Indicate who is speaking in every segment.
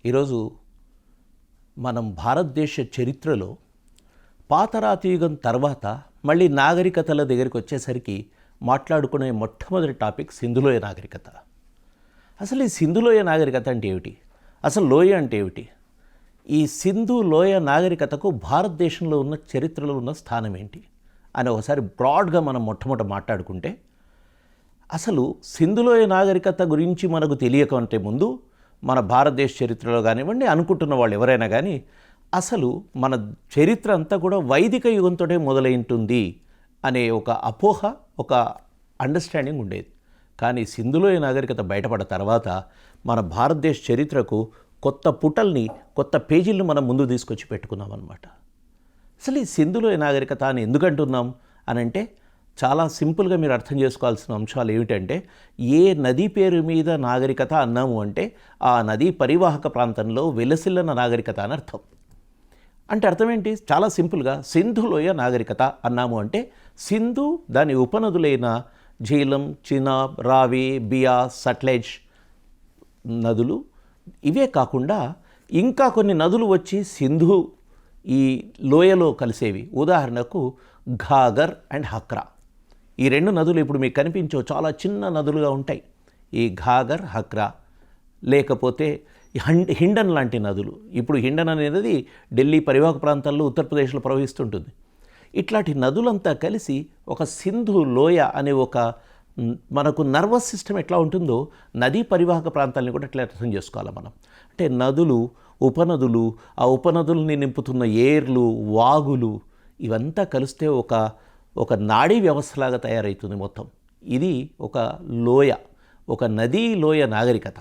Speaker 1: ఈరోజు మనం భారతదేశ చరిత్రలో పాతరాతి యుగం తర్వాత మళ్ళీ నాగరికతల దగ్గరికి వచ్చేసరికి మాట్లాడుకునే మొట్టమొదటి టాపిక్ సింధులోయ నాగరికత. అసలు ఈ సింధులోయ నాగరికత అంటే ఏమిటి? అసలు లోయ అంటే ఏమిటి? ఈ సింధు లోయ నాగరికతకు భారతదేశంలో ఉన్న చరిత్రలో ఉన్న స్థానం ఏంటి అని ఒకసారి బ్రాడ్గా మనం మొట్టమొదట మాట్లాడుకుంటే, అసలు సింధులోయ నాగరికత గురించి మనకు తెలియకంటే ముందు మన భారతదేశ చరిత్రలో కానివ్వండి, అనుకుంటున్న వాళ్ళు ఎవరైనా కానీ అసలు మన చరిత్ర అంతా కూడా వైదిక యుగంతో మొదలైంటుంది అనే ఒక అపోహ, ఒక అండర్స్టాండింగ్ ఉండేది. కానీ సింధులోయ నాగరికత బయటపడ్డ తర్వాత మన భారతదేశ చరిత్రకు కొత్త పుటల్ని, కొత్త పేజీలను మనం ముందు తీసుకొచ్చి పెట్టుకున్నాం అన్నమాట. అసలు ఈ సింధులోయ నాగరికత అని ఎందుకంటున్నాం అని అంటే, చాలా సింపుల్గా మీరు అర్థం చేసుకోవాల్సిన అంశాలు ఏమిటంటే, ఏ నది పేరు మీద నాగరికత అన్నాము అంటే ఆ నదీ పరివాహక ప్రాంతంలో వెలసిల్లిన నాగరికత అని అర్థం. అంటే అర్థం ఏంటి? చాలా సింపుల్గా సింధులోయ నాగరికత అన్నాము అంటే సింధు, దాని ఉపనదులైన జీలం, చినాబ్, రావి, బియాస్, సట్లెజ్ నదులు, ఇవే కాకుండా ఇంకా కొన్ని నదులు వచ్చి సింధు ఈ లోయలో కలిసేవి. ఉదాహరణకు ఘాగర్ అండ్ హక్రా, ఈ రెండు నదులు ఇప్పుడు మీకు కనిపించో చాలా చిన్న నదులుగా ఉంటాయి. ఈ ఘాగర్, హక్రా, లేకపోతే హిండన్ లాంటి నదులు. ఇప్పుడు హిండన్ అనేది ఢిల్లీ పరివాహక ప్రాంతాల్లో ఉత్తరప్రదేశ్లో ప్రవహిస్తుంటుంది. ఇట్లాంటి నదులంతా కలిసి ఒక సింధు లోయ అనే ఒక, మనకు నర్వస్ సిస్టమ్ ఎట్లా ఉంటుందో నదీ పరివాహక ప్రాంతాలని కూడా ఎట్లా అర్థం చేసుకోవాలి మనం. అంటే నదులు, ఉపనదులు, ఆ ఉపనదుల్ని నింపుతున్న ఏర్లు, వాగులు, ఇవంతా కలిస్తే ఒక నాడీ వ్యవస్థలాగా తయారవుతుంది మొత్తం. ఇది ఒక లోయ, ఒక నదీ లోయ నాగరికత.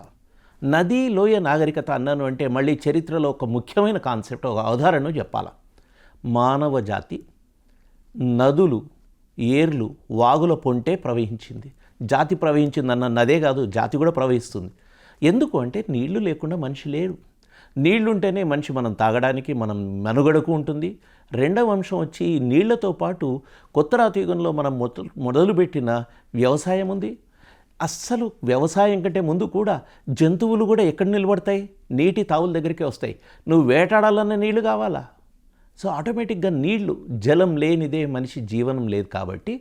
Speaker 1: నదీ లోయ నాగరికత అన్నాను అంటే మళ్ళీ చరిత్రలో ఒక ముఖ్యమైన కాన్సెప్ట్, ఒక ఉదాహరణ చెప్పాలి. మానవ జాతి నదులు, ఏర్లు, వాగుల పొంటే ప్రవహించింది. జాతి ప్రవహించిందన్న నదే కాదు, జాతి కూడా ప్రవహిస్తుంది. ఎందుకు అంటే నీళ్లు లేకుండా మనిషి లేరు. నీళ్లుంటేనే మనిషి మనం తాగడానికి, మనం మనుగడకు ఉంటుంది. రెండవ అంశం వచ్చి నీళ్లతో పాటు కొత్త రాతి యుగంలో మనం మొదలుపెట్టిన వ్యవసాయం ఉంది. అస్సలు వ్యవసాయం కంటే ముందు కూడా జంతువులు కూడా ఎక్కడ నిలబడతాయి? నీటి తావుల దగ్గరికే వస్తాయి. నువ్వు వేటాడాలన్న నీళ్లు కావాలా? సో ఆటోమేటిక్గా నీళ్లు, జలం లేనిదే మనిషి జీవనం లేదు. కాబట్టి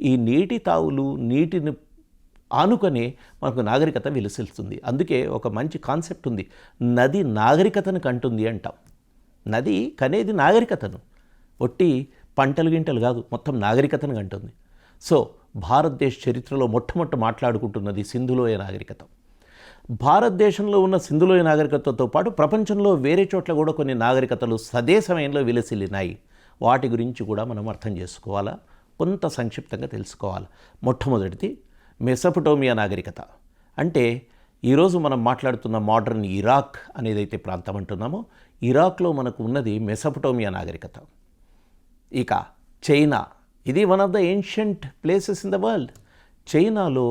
Speaker 1: ఈ నీటి తావులు, నీటిని ఆనుకొనే మనకు నాగరికత విలసిల్తుంది. అందుకే ఒక మంచి కాన్సెప్ట్ ఉంది, నది నాగరికతను కంటుంది అంటాం. నది కనేది నాగరికతను, ఒట్టి పంటలు గింటలు కాదు, మొత్తం నాగరికతను కంటుంది. సో భారతదేశ చరిత్రలో మొట్టమొదట మాట్లాడుకుంటున్నది సింధులోయ నాగరికత. భారతదేశంలో ఉన్న సింధులోయ నాగరికతతో పాటు ప్రపంచంలో వేరే చోట్ల కూడా కొన్ని నాగరికతలు సదే సమయంలో విలసిల్లినాయి. వాటి గురించి కూడా మనం అర్థం చేసుకోవాలా, కొంత సంక్షిప్తంగా తెలుసుకోవాలి. మొట్టమొదటిది మెసొపొటేమియా నాగరికత. అంటే ఈరోజు మనం మాట్లాడుతున్న మోడర్న్ ఇరాక్ అనేదైతే ప్రాంతం అంటున్నామో, ఇరాక్లో మనకు ఉన్నది మెసొపొటేమియా నాగరికత. ఇక చైనా, ఇది one of the ancient places in the world. చైనాలో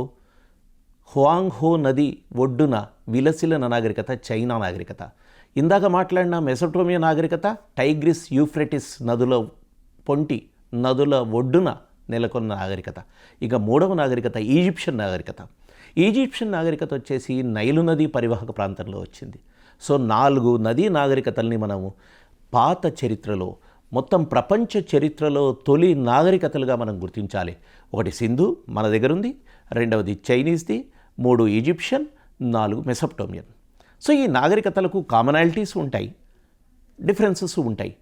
Speaker 1: హువాంగ్ హో నది ఒడ్డున విలసిల్లిన నాగరికత చైనా నాగరికత. ఇందాక మాట్లాడిన మెసొపొటేమియా నాగరికత టైగ్రిస్, యూఫ్రటిస్ నదుల పొంటి, నదుల ఒడ్డున నెలకొన్న నాగరికత. ఇక మూడవ నాగరికత ఈజిప్షియన్ నాగరికత. ఈజిప్షియన్ నాగరికత వచ్చేసి నైలు నది పరివాహక ప్రాంతంలో వచ్చింది. సో 4 నదీ నాగరికతల్ని మనము పాత చరిత్రలో, మొత్తం ప్రపంచ చరిత్రలో తొలి నాగరికతలుగా మనం గుర్తించాలి. ఒకటి సింధు మన దగ్గర ఉంది, రెండవది చైనీస్ది, 3 ఈజిప్షియన్, 4 మెసొపొటేమియన్. సో ఈ నాగరికతలకు కామనాలిటీస్ ఉంటాయి, డిఫరెన్సెస్ ఉంటాయి.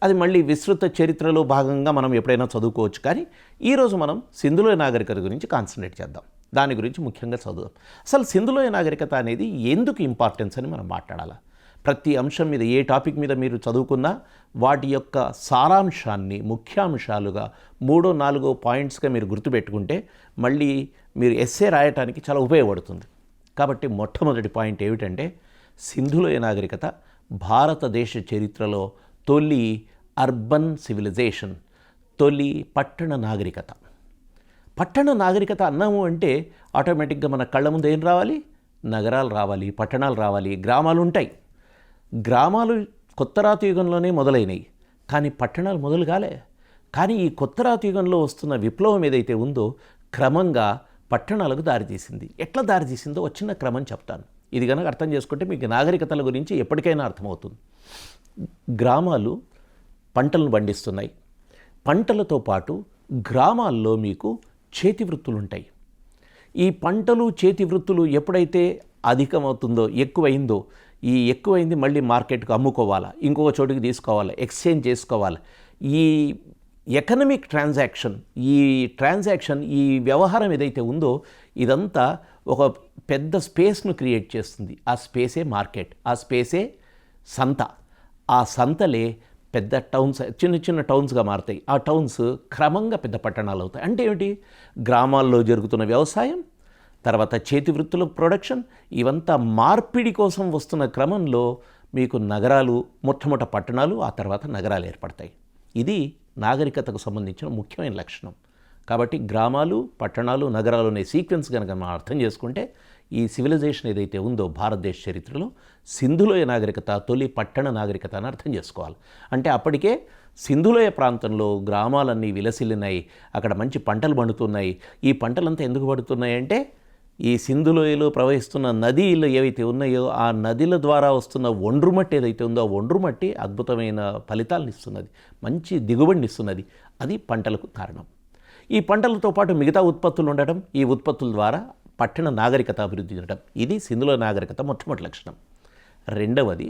Speaker 1: అది మళ్ళీ విస్తృత చరిత్రలో భాగంగా మనం ఎప్పుడైనా చదువుకోవచ్చు. కానీ ఈరోజు మనం సింధులోయ నాగరికత గురించి కాన్సన్ట్రేట్ చేద్దాం, దాని గురించి ముఖ్యంగా చదువుదాం. అసలు సింధులోయ నాగరికత అనేది ఎందుకు ఇంపార్టెన్స్ అని మనం మాట్లాడాలి. ప్రతి అంశం మీద, ఏ టాపిక్ మీద మీరు చదువుకున్నా వాటి యొక్క సారాంశాన్ని ముఖ్యాంశాలుగా 3-4 పాయింట్స్గా మీరు గుర్తుపెట్టుకుంటే మళ్ళీ మీరు ఎస్సే రాయటానికి చాలా ఉపయోగపడుతుంది. కాబట్టి మొట్టమొదటి పాయింట్ ఏమిటంటే, సింధులోయ నాగరికత భారతదేశ చరిత్రలో తొలి అర్బన్ సివిలైజేషన్, తొలి పట్టణ నాగరికత. పట్టణ నాగరికత అన్నాము అంటే ఆటోమేటిక్గా మన కళ్ళ ముందు ఏం రావాలి? నగరాలు రావాలి, పట్టణాలు రావాలి, గ్రామాలు ఉంటాయి. గ్రామాలు కొత్త రాతి యుగంలోనే మొదలైనవి, కానీ పట్టణాలు మొదలు కాలే. కానీ ఈ కొత్త రాతి యుగంలో వస్తున్న విప్లవం ఏదైతే ఉందో క్రమంగా పట్టణాలకు దారితీసింది. ఎట్లా దారితీసిందో ఒక చిన్న క్రమం చెప్తాను. ఇది కనుక అర్థం చేసుకుంటే మీకు నాగరికతల గురించి ఎప్పటికైనా అర్థమవుతుంది. గ్రామాలు పంటలను పండిస్తున్నాయి. పంటలతో పాటు గ్రామాల్లో మీకు చేతి వృత్తులు ఉంటాయి. ఈ పంటలు చేతి వృత్తులు ఎప్పుడైతే అధికమవుతుందో, ఎక్కువైందో, ఈ ఎక్కువైంది మళ్ళీ మార్కెట్కి అమ్ముకోవాలా, ఇంకొక చోటుకి తీసుకోవాలా, ఎక్స్చేంజ్ చేసుకోవాలి. ఈ ఎకనమిక్ ట్రాన్సాక్షన్ ఈ వ్యవహారం ఏదైతే ఉందో ఇదంతా ఒక పెద్ద స్పేస్ను క్రియేట్ చేస్తుంది. ఆ స్పేసే మార్కెట్, ఆ స్పేసే సంత. ఆ సంతలే పెద్ద టౌన్స్, చిన్న చిన్న టౌన్స్గా మారుతాయి. ఆ టౌన్స్ క్రమంగా పెద్ద పట్టణాలు అవుతాయి. అంటే ఏమిటి? గ్రామాల్లో జరుగుతున్న వ్యవసాయం, తర్వాత చేతి వృత్తుల ప్రొడక్షన్, ఇవంతా మార్పిడి కోసం వస్తున్న క్రమంలో మీకు నగరాలు, మొట్టమొదట పట్టణాలు, ఆ తర్వాత నగరాలు ఏర్పడతాయి. ఇది నాగరికతకు సంబంధించిన ముఖ్యమైన లక్షణం. కాబట్టి గ్రామాలు, పట్టణాలు, నగరాలు అనే సీక్వెన్స్ కనుక మనం అర్థం చేసుకుంటే ఈ సివిలైజేషన్ ఏదైతే ఉందో భారతదేశ చరిత్రలో సింధులోయ నాగరికత తొలి పట్టణ నాగరికత అని అర్థం చేసుకోవాలి. అంటే అప్పటికే సింధులోయ ప్రాంతంలో గ్రామాలన్నీ విలసిల్లినాయి, అక్కడ మంచి పంటలు పండుతున్నాయి. ఈ పంటలంతా ఎందుకు పండుతున్నాయి అంటే ఈ సింధులోయలో ప్రవహిస్తున్న నదీలు ఏవైతే ఉన్నాయో ఆ నదుల ద్వారా వస్తున్న ఒండ్రుమట్టి ఏదైతే ఉందో ఆ ఒండ్రుమట్టి అద్భుతమైన ఫలితాలను ఇస్తున్నది, మంచి దిగుబడిని ఇస్తున్నది. అది పంటలకు కారణం. ఈ పంటలతో పాటు మిగతా ఉత్పత్తులు ఉండటం, ఈ ఉత్పత్తుల ద్వారా పట్టణ నాగరికత అభివృద్ధి చెందడం, ఇది సింధులోయ నాగరికత మొట్టమొదటి లక్షణం. రెండవది,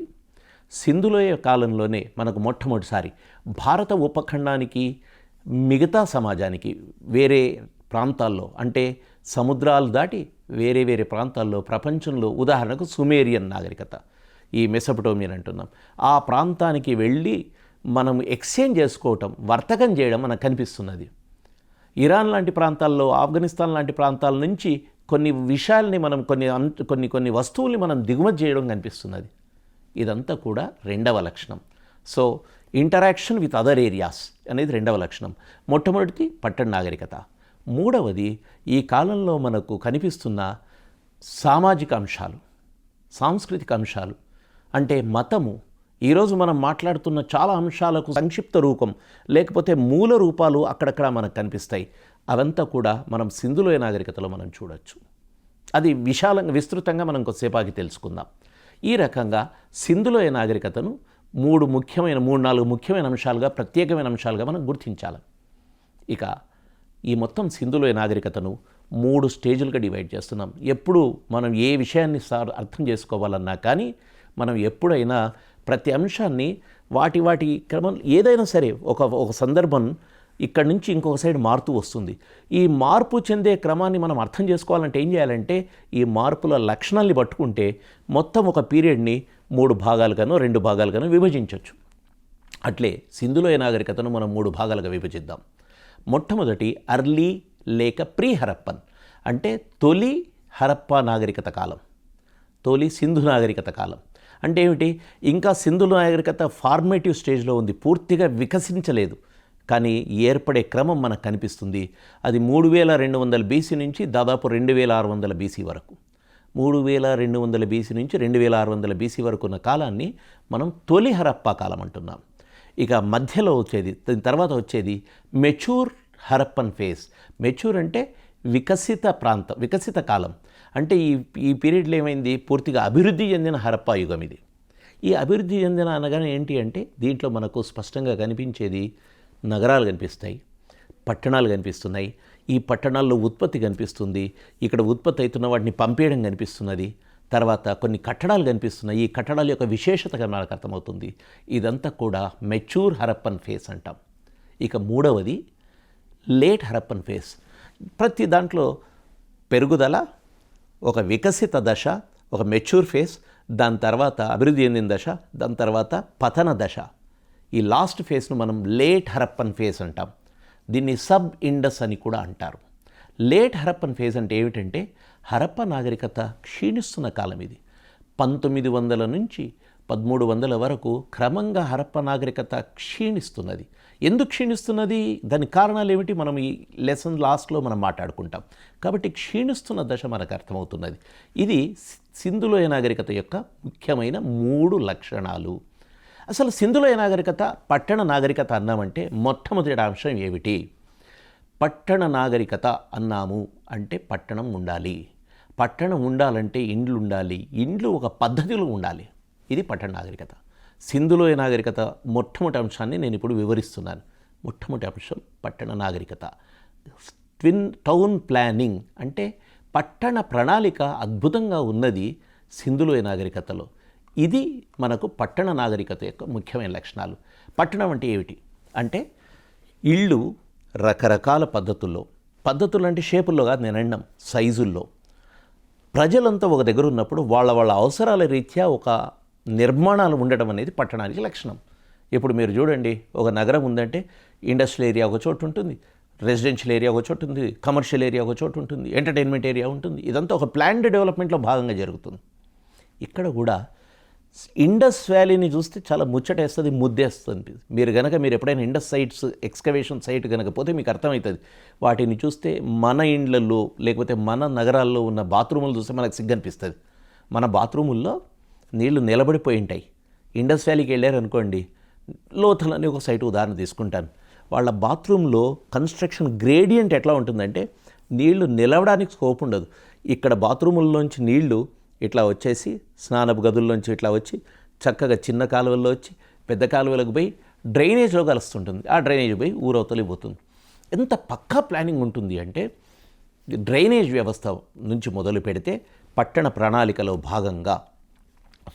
Speaker 1: సింధులోయ కాలంలోనే మనకు మొట్టమొదటిసారి భారత ఉపఖండానికి మిగతా సమాజానికి వేరే ప్రాంతాల్లో, అంటే సముద్రాలు దాటి వేరే వేరే ప్రాంతాల్లో ప్రపంచంలో, ఉదాహరణకు సుమేరియన్ నాగరికత, ఈ మెసొపటోమియన్ అంటున్నాం, ఆ ప్రాంతానికి వెళ్ళి మనం ఎక్స్చేంజ్ చేసుకోవటం, వర్తకం చేయడం మనకు కనిపిస్తున్నది. ఇరాన్ లాంటి ప్రాంతాల్లో, ఆఫ్ఘనిస్తాన్ లాంటి ప్రాంతాల నుంచి కొన్ని విషయాల్ని మనం కొన్ని వస్తువుల్ని మనం దిగుమతి చేయడం కనిపిస్తున్నది. ఇదంతా కూడా రెండవ లక్షణం. So interaction with other areas అనేది రెండవ లక్షణం. మొట్టమొదటిది పట్టణ నాగరికత. మూడవది, ఈ కాలంలో మనకు కనిపిస్తున్న సామాజిక అంశాలు, సాంస్కృతిక అంశాలు. అంటే మతము, ఈరోజు మనం మాట్లాడుతున్న చాలా అంశాలకు సంక్షిప్త రూపం లేకపోతే మూల రూపాలు అక్కడక్కడ మనకు కనిపిస్తాయి. అవంతా కూడా మనం సింధులోయ నాగరికతలో మనం చూడవచ్చు. అది విస్తృతంగా మనం కొద్దిసేపాకి తెలుసుకుందాం. ఈ రకంగా సింధులోయ నాగరికతను 3-4 ముఖ్యమైన అంశాలుగా, ప్రత్యేకమైన అంశాలుగా మనం గుర్తించాలి. ఇక ఈ మొత్తం సింధులోయ నాగరికతను 3 స్టేజులుగా డివైడ్ చేస్తున్నాం. ఎప్పుడు మనం ఏ విషయాన్ని అర్థం చేసుకోవాలన్నా కానీ మనం ఎప్పుడైనా ప్రతి అంశాన్ని వాటి క్రమం, ఏదైనా సరే ఒక సందర్భం ఇక్కడి నుంచి ఇంకొక సైడ్ మారుతూ వస్తుంది. ఈ మార్పు చెందే క్రమాన్ని మనం అర్థం చేసుకోవాలంటే ఏం చేయాలంటే ఈ మార్పుల లక్షణాల్ని పట్టుకుంటే మొత్తం ఒక పీరియడ్ని 3 భాగాలుగానో 2 భాగాలుగానో విభజించవచ్చు. అట్లే సింధులోయ నాగరికతను మనం 3 భాగాలుగా విభజిద్దాం. మొట్టమొదటి అర్లీ లేక ప్రీ హరప్పన్, అంటే తొలి హరప్పా నాగరికత కాలం, తొలి సింధు నాగరికత కాలం. అంటే ఏమిటి? ఇంకా సింధు నాగరికత ఫార్మేటివ్ స్టేజ్లో ఉంది, పూర్తిగా వికసించలేదు, కానీ ఏర్పడే క్రమం మనకు కనిపిస్తుంది. అది 3200 బీసీ నుంచి దాదాపు 2600 బీసీ వరకు, 3200 బీసీ నుంచి 2600 బీసీ వరకు ఉన్న కాలాన్ని మనం తొలి హరప్పా కాలం అంటున్నాం. ఇక మధ్యలో వచ్చేది, దాని తర్వాత వచ్చేది మెచ్యూర్ హరప్పన్ ఫేజ్. మెచ్యూర్ అంటే వికసిత కాలం. అంటే ఈ పీరియడ్లో ఏమైంది? పూర్తిగా అభివృద్ధి చెందిన హరప్పా యుగం ఇది. ఈ అభివృద్ధి చెందిన అనగానే ఏంటి అంటే దీంట్లో మనకు స్పష్టంగా కనిపించేది నగరాలు కనిపిస్తాయి, పట్టణాలు కనిపిస్తున్నాయి. ఈ పట్టణాల్లో ఉత్పత్తి కనిపిస్తుంది, ఇక్కడ ఉత్పత్తి అవుతున్న వాటిని పంపేయడం కనిపిస్తున్నది. తర్వాత కొన్ని కట్టడాలు కనిపిస్తున్నాయి, ఈ కట్టడాల యొక్క విశేషతగా మనకు అర్థమవుతుంది. ఇదంతా కూడా మెచ్యూర్ హరప్పన్ ఫేస్ అంటాం. ఇక మూడవది లేట్ హరప్పన్ ఫేస్. ప్రతి దాంట్లో పెరుగుదల, ఒక వికసిత దశ, ఒక మెచ్యూర్ ఫేస్, దాని తర్వాత అభివృద్ధి చెందిన దశ, దాని తర్వాత పతన దశ. ఈ లాస్ట్ ఫేస్ను మనం లేట్ హరప్పన్ ఫేస్ అంటాం. దీన్ని సబ్ ఇండస్ అని కూడా అంటారు. లేట్ హరప్పన్ ఫేజ్ అంటే ఏమిటంటే హరప్ప నాగరికత క్షీణిస్తున్న కాలం ఇది. 1900 నుంచి 1300 వరకు క్రమంగా హరప్ప నాగరికత క్షీణిస్తున్నది. ఎందుకు క్షీణిస్తున్నది, దాని కారణాలు ఏమిటి, మనం ఈ లెసన్ లాస్ట్లో మనం మాట్లాడుకుంటాం. కాబట్టి క్షీణిస్తున్న దశ మనకు అర్థమవుతున్నది. ఇది సింధులోయ నాగరికత యొక్క ముఖ్యమైన 3 లక్షణాలు. అసలు సింధులోయ నాగరికత, పట్టణ నాగరికత అన్నామంటే మొట్టమొదటి అంశం ఏమిటి? పట్టణ నాగరికత అన్నాము అంటే పట్టణం ఉండాలి. పట్టణం ఉండాలంటే ఇండ్లు ఉండాలి, ఇండ్లు ఒక పద్ధతిలో ఉండాలి. ఇది పట్టణ నాగరికత. సింధులోయ నాగరికత మొట్టమొదటి అంశాన్ని నేను ఇప్పుడు వివరిస్తున్నాను. మొట్టమొదటి అంశం పట్టణ నాగరికత. ట్విన్ టౌన్ ప్లానింగ్ అంటే పట్టణ ప్రణాళిక అద్భుతంగా ఉన్నది సింధులోయ నాగరికతలో. ఇది మనకు పట్టణ నాగరికత యొక్క ముఖ్యమైన లక్షణాలు. పట్టణం అంటే ఏమిటి అంటే ఇళ్ళు రకరకాల పద్ధతులు అంటే షేపుల్లో కాదు, నేను అన్నాం సైజుల్లో. ప్రజలంతా ఒక దగ్గర ఉన్నప్పుడు వాళ్ళ అవసరాల రీత్యా ఒక నిర్మాణాలు ఉండడం అనేది పట్టణానికి లక్షణం. ఇప్పుడు మీరు చూడండి, ఒక నగరం ఉందంటే ఇండస్ట్రియల్ ఏరియా ఒక చోటు ఉంటుంది, రెసిడెన్షియల్ ఏరియా ఒక చోటు ఉంటుంది, కమర్షియల్ ఏరియా ఒక చోటు ఉంటుంది, ఎంటర్టైన్మెంట్ ఏరియా ఉంటుంది. ఇదంతా ఒక ప్లాన్డ్ డెవలప్మెంట్లో భాగంగా జరుగుతుంది. ఇక్కడ కూడా ఇండస్ వ్యాలీని చూస్తే చాలా ముచ్చటేస్తుంది, ముద్దేస్తుంది. మీరు ఎప్పుడైనా ఇండస్ సైట్స్ ఎక్స్కవేషన్ సైట్ కనుక పోతే మీకు అర్థమవుతుంది. వాటిని చూస్తే మన ఇండ్లలో లేకపోతే మన నగరాల్లో ఉన్న బాత్రూములు చూస్తే మనకు సిగ్గనిపిస్తుంది. మన బాత్రూముల్లో నీళ్లు నిలబడిపోయి ఉంటాయి. ఇండస్ వ్యాలీకి వెళ్ళారనుకోండి, లోథలని ఒక సైట్ ఉదాహరణ తీసుకుంటాను. వాళ్ళ బాత్రూంలో కన్స్ట్రక్షన్ గ్రేడియంట్ ఎట్లా ఉంటుందంటే నీళ్లు నిలవడానికి స్కోప్ ఉండదు. ఇక్కడ బాత్రూముల్లోంచి నీళ్లు ఇట్లా వచ్చేసి స్నానపు గదుల్లోంచి ఇట్లా వచ్చి చక్కగా చిన్న కాలువల్లో వచ్చి పెద్ద కాలువలకు పోయి డ్రైనేజ్లో కలుస్తుంటుంది. ఆ డ్రైనేజ్ పోయి ఊరవతలి పోతుంది. ఎంత పక్కా ప్లానింగ్ ఉంటుంది అంటే డ్రైనేజ్ వ్యవస్థ నుంచి మొదలు పెడితే పట్టణ ప్రణాళికలో భాగంగా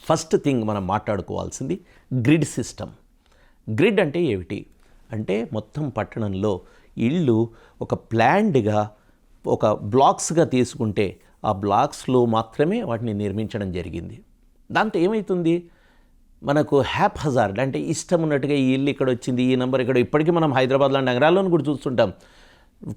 Speaker 1: ఫస్ట్ థింగ్ మనం మాట్లాడుకోవాల్సింది గ్రిడ్ సిస్టమ్. గ్రిడ్ అంటే ఏమిటి అంటే మొత్తం పట్టణంలో ఇళ్ళు ఒక ప్లాన్డ్గా ఒక బ్లాక్స్గా తీసుకుంటే ఆ బ్లాక్స్లో మాత్రమే వాటిని నిర్మించడం జరిగింది. దాంతో ఏమవుతుంది, మనకు హ్యాప్ హజార్డ్ అంటే ఇష్టం ఉన్నట్టుగా ఈ ఇల్లు ఇక్కడ వచ్చింది, ఈ నెంబర్ ఇక్కడ. ఇప్పటికీ మనం హైదరాబాద్ లాంటి నగరాల్లోనూ కూడా చూస్తుంటాం.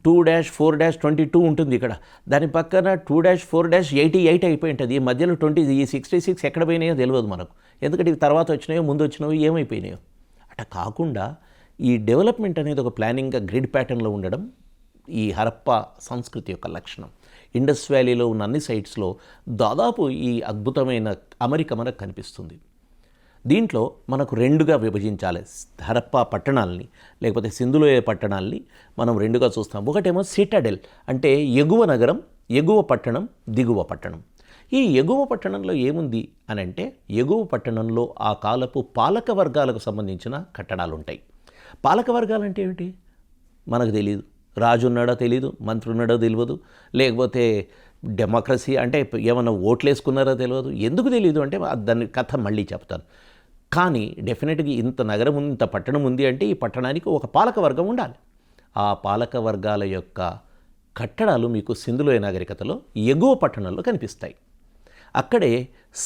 Speaker 1: 2-4-22 ఉంటుంది ఇక్కడ, దాని పక్కన 2-4-88 అయిపోయి ఉంటుంది. ఈ మధ్యలో 66 ఎక్కడ పోయినాయో తెలియదు మనకు, ఎందుకంటే ఇవి తర్వాత వచ్చినాయో ముందు వచ్చినాయో ఏమైపోయినాయో. అట్లా కాకుండా ఈ డెవలప్మెంట్ అనేది ఒక ప్లానింగ్గా గ్రిడ్ ప్యాటర్న్లో ఉండడం ఈ హరప్పా సంస్కృతి యొక్క లక్షణం. ఇండస్ వ్యాలీలో ఉన్న అన్ని సైట్స్లో దాదాపు ఈ అద్భుతమైన అమరిక మనకు కనిపిస్తుంది. దీంట్లో మనకు రెండుగా విభజించాలి హరప్పా పట్టణాలని, లేకపోతే సింధులోయ పట్టణాలని మనం రెండుగా చూస్తాం. ఒకటేమో సిటాడెల్ అంటే ఎగువ నగరం, ఎగువ పట్టణం, దిగువ పట్టణం. ఈ ఎగువ పట్టణంలో ఏముంది అని అంటే ఎగువ పట్టణంలో ఆ కాలపు పాలక వర్గాలకు సంబంధించిన కట్టడాలు ఉంటాయి. పాలక వర్గాలు అంటే ఏమిటి మనకు తెలియదు. రాజు ఉన్నాడో తెలియదు, మంత్రి ఉన్నాడో తెలియదు, లేకపోతే డెమోక్రసీ అంటే ఏమన్నా ఓట్లు వేసుకున్నారో తెలియదు. ఎందుకు తెలియదు అంటే దాని కథ మళ్ళీ చెప్తాను. కానీ డెఫినెట్గా ఇంత నగరం ఉంది, ఇంత పట్టణం ఉంది అంటే ఈ పట్టణానికి ఒక పాలక వర్గం ఉండాలి. ఆ పాలక వర్గాల యొక్క కట్టడాలు మీకు సింధులోయ నాగరికతలో ఎగువ పట్టణంలో కనిపిస్తాయి. అక్కడే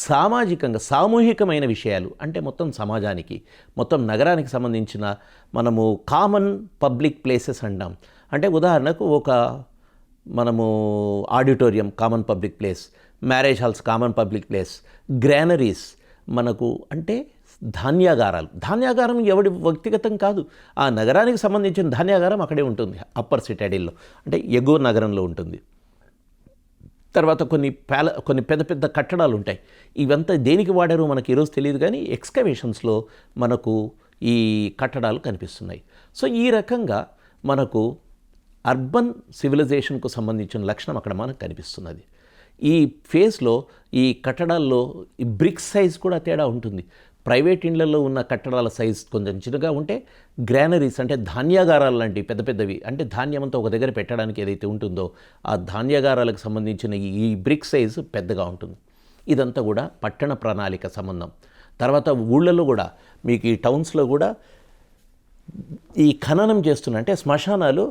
Speaker 1: సామాజికంగా సామూహికమైన విషయాలు అంటే మొత్తం సమాజానికి, మొత్తం నగరానికి సంబంధించిన మనము కామన్ పబ్లిక్ ప్లేసెస్ అంటాం. అంటే ఉదాహరణకు మనము auditorium common public place, marriage halls common public place, granaries మనకు అంటే ధాన్యాగారం ఎవడి వ్యక్తిగతం కాదు, ఆ నగరానికి సంబంధించిన ధాన్యాగారం అక్కడే ఉంటుంది. అప్పర్ సిటాడిల్లో అంటే ఎగువ నగరంలో ఉంటుంది. తర్వాత కొన్ని పెద్ద పెద్ద కట్టడాలు ఉంటాయి. ఇవంతా దేనికి వాడారో మనకి ఈరోజు తెలియదు, కానీ ఎక్స్కవేషన్స్లో మనకు ఈ కట్టడాలు కనిపిస్తున్నాయి. సో ఈ రకంగా మనకు అర్బన్ సివిలైజేషన్కు సంబంధించిన లక్షణం అక్కడ మనకు కనిపిస్తున్నది. ఈ ఫేజ్లో ఈ కట్టడాల్లో ఈ బ్రిక్ సైజ్ కూడా తేడా ఉంటుంది. ప్రైవేట్ ఇండ్లలో ఉన్న కట్టడాల సైజ్ కొంచెం చిన్నగా ఉంటే గ్రానరీస్ అంటే ధాన్యాగారాలు లాంటివి పెద్ద పెద్దవి అంటే ధాన్యమంతా ఒక దగ్గర పెట్టడానికి ఏదైతే ఉంటుందో ఆ ధాన్యాగారాలకు సంబంధించిన ఈ బ్రిక్ సైజు పెద్దగా ఉంటుంది. ఇదంతా కూడా పట్టణ ప్రణాళిక సంబంధం. తర్వాత ఊళ్ళలో కూడా మీకు ఈ టౌన్స్లో కూడా ఈ ఖననం అంటే శ్మశానాలు